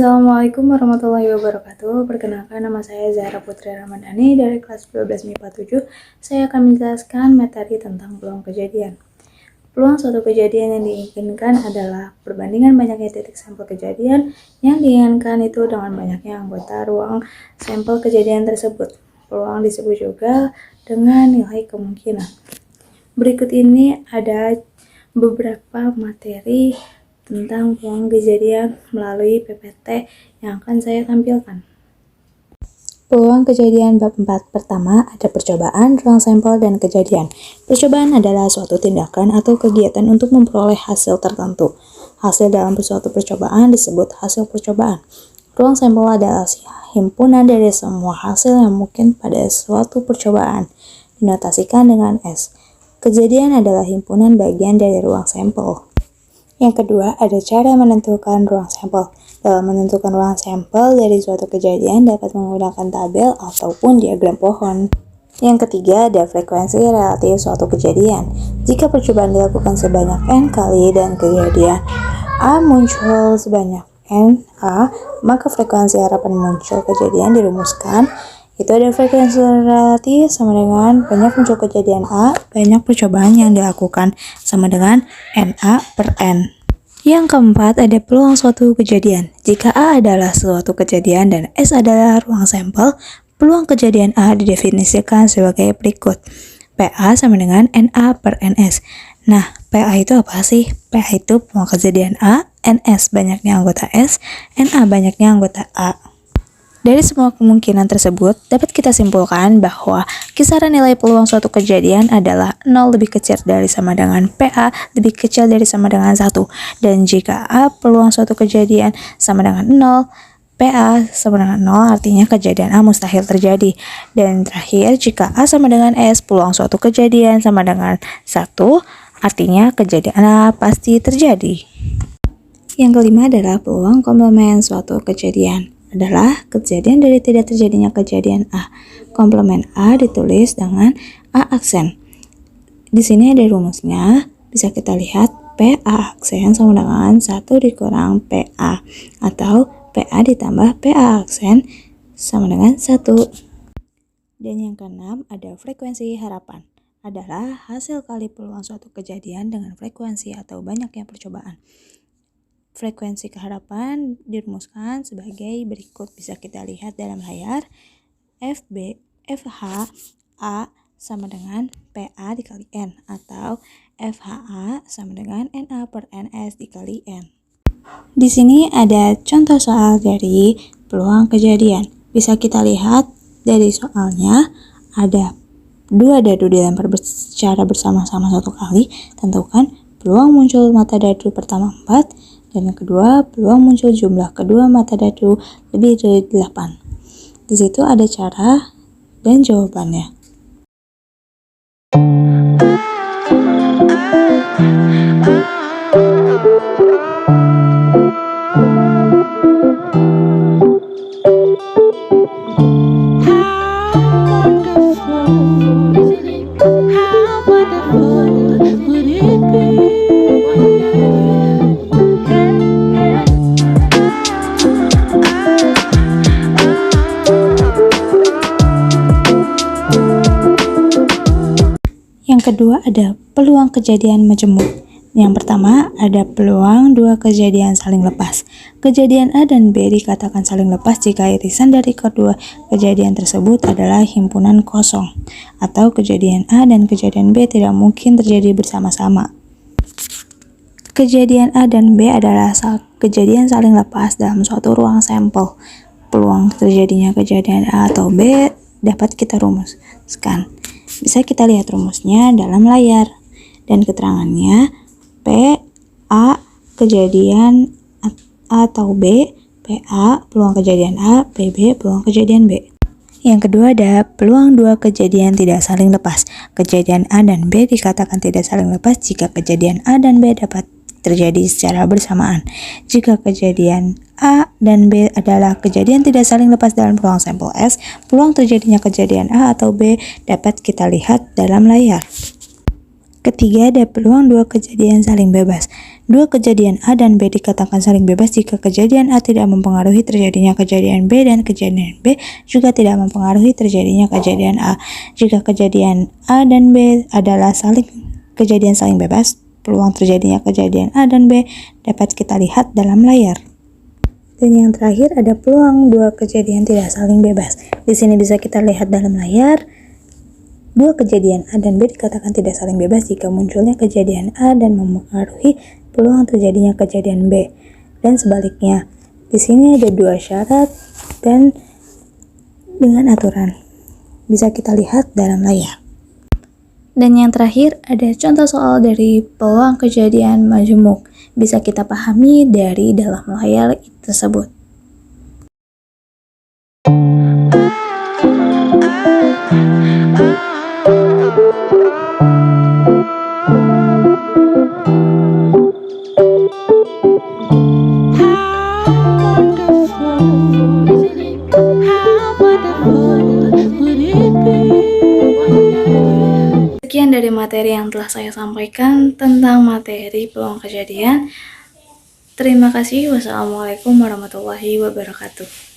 Assalamualaikum warahmatullahi wabarakatuh. Perkenalkan, nama saya Zahra Putri Ramadhani dari kelas 12 MIPA 7. Saya akan menjelaskan materi tentang peluang kejadian. Peluang suatu kejadian yang diinginkan adalah perbandingan banyaknya titik sampel kejadian yang diinginkan itu dengan banyaknya anggota ruang sampel kejadian tersebut. Peluang disebut juga dengan nilai kemungkinan. Berikut ini ada beberapa materi tentang peluang kejadian melalui PPT yang akan saya tampilkan. Peluang kejadian bab 4 pertama ada percobaan, ruang sampel, dan kejadian. Percobaan adalah suatu tindakan atau kegiatan untuk memperoleh hasil tertentu. Hasil dalam suatu percobaan disebut hasil percobaan. Ruang sampel adalah himpunan dari semua hasil yang mungkin pada suatu percobaan, dinotasikan dengan S. Kejadian adalah himpunan bagian dari ruang sampel. Yang kedua, ada cara menentukan ruang sampel. Dalam menentukan ruang sampel dari suatu kejadian dapat menggunakan tabel ataupun diagram pohon. Yang ketiga, ada frekuensi relatif suatu kejadian. Jika percobaan dilakukan sebanyak N kali dan kejadian A muncul sebanyak N A, maka frekuensi harapan muncul kejadian dirumuskan. Itu ada frekuensi relatif sama dengan banyak muncul kejadian A, banyak percobaan yang dilakukan sama dengan NA per N. Yang keempat, ada peluang suatu kejadian. Jika A adalah suatu kejadian dan S adalah ruang sampel, peluang kejadian A didefinisikan sebagai berikut. PA sama dengan NA per NS. Nah, PA itu apa sih? PA itu peluang kejadian A, NS banyaknya anggota S, NA banyaknya anggota A. Dari semua kemungkinan tersebut, dapat kita simpulkan bahwa kisaran nilai peluang suatu kejadian adalah 0 lebih kecil dari sama dengan PA lebih kecil dari sama dengan 1. Dan jika A peluang suatu kejadian sama dengan 0, PA sama dengan 0 artinya kejadian A mustahil terjadi. Dan terakhir, jika A sama dengan S, peluang suatu kejadian sama dengan 1, artinya kejadian A pasti terjadi. Yang kelima adalah peluang komplement suatu kejadian. Adalah kejadian dari tidak terjadinya kejadian A. Komplement A ditulis dengan A aksen. Di sini ada rumusnya, bisa kita lihat PA aksen sama dengan 1 dikurang PA, atau PA ditambah PA aksen sama dengan 1. Dan yang keenam ada frekuensi harapan. Adalah hasil kali peluang suatu kejadian dengan frekuensi atau banyaknya percobaan. Frekuensi keharapan dirumuskan sebagai berikut, bisa kita lihat dalam layar. FH A sama dengan PA dikali N, atau FHA sama dengan NA per NS dikali N. Di sini ada contoh soal dari peluang kejadian. Bisa kita lihat dari soalnya, ada dua dadu dilempar secara bersama-sama satu kali. Tentukan peluang muncul mata dadu pertama 4, dan yang kedua, peluang muncul jumlah kedua mata dadu lebih dari 8. Di situ ada cara dan jawabannya. Yang kedua ada peluang kejadian majemuk. Yang pertama ada peluang dua kejadian saling lepas. Kejadian A dan B dikatakan saling lepas jika irisan dari kedua kejadian tersebut adalah himpunan kosong, atau kejadian A dan kejadian B tidak mungkin terjadi bersama-sama. Kejadian A dan B adalah kejadian saling lepas dalam suatu ruang sampel. Peluang terjadinya kejadian A atau B dapat kita rumuskan. Bisa kita lihat rumusnya dalam layar, dan keterangannya P, A, kejadian A atau B, PA, peluang kejadian A, PB, peluang kejadian B. Yang kedua ada peluang dua kejadian tidak saling lepas. Kejadian A dan B dikatakan tidak saling lepas jika kejadian A dan B dapat terjadi secara bersamaan. Jika kejadian A dan B adalah kejadian tidak saling lepas dalam ruang sampel S, peluang terjadinya kejadian A atau B dapat kita lihat dalam layar. Ketiga, ada peluang dua kejadian saling bebas. Dua kejadian A dan B dikatakan saling bebas jika kejadian A tidak mempengaruhi terjadinya kejadian B dan kejadian B juga tidak mempengaruhi terjadinya kejadian A. Jika kejadian A dan B adalah kejadian saling bebas, peluang terjadinya kejadian A dan B dapat kita lihat dalam layar. Dan yang terakhir ada peluang dua kejadian tidak saling bebas. Di sini bisa kita lihat dalam layar. Dua kejadian A dan B dikatakan tidak saling bebas jika munculnya kejadian A dan mempengaruhi peluang terjadinya kejadian B. Dan sebaliknya, di sini ada dua syarat dan dengan aturan. Bisa kita lihat dalam layar. Dan yang terakhir ada contoh soal dari peluang kejadian majemuk. Bisa kita pahami dari dalam layar tersebut. Sekian dari materi yang telah saya sampaikan tentang materi peluang kejadian. Terima kasih. Wassalamualaikum warahmatullahi wabarakatuh.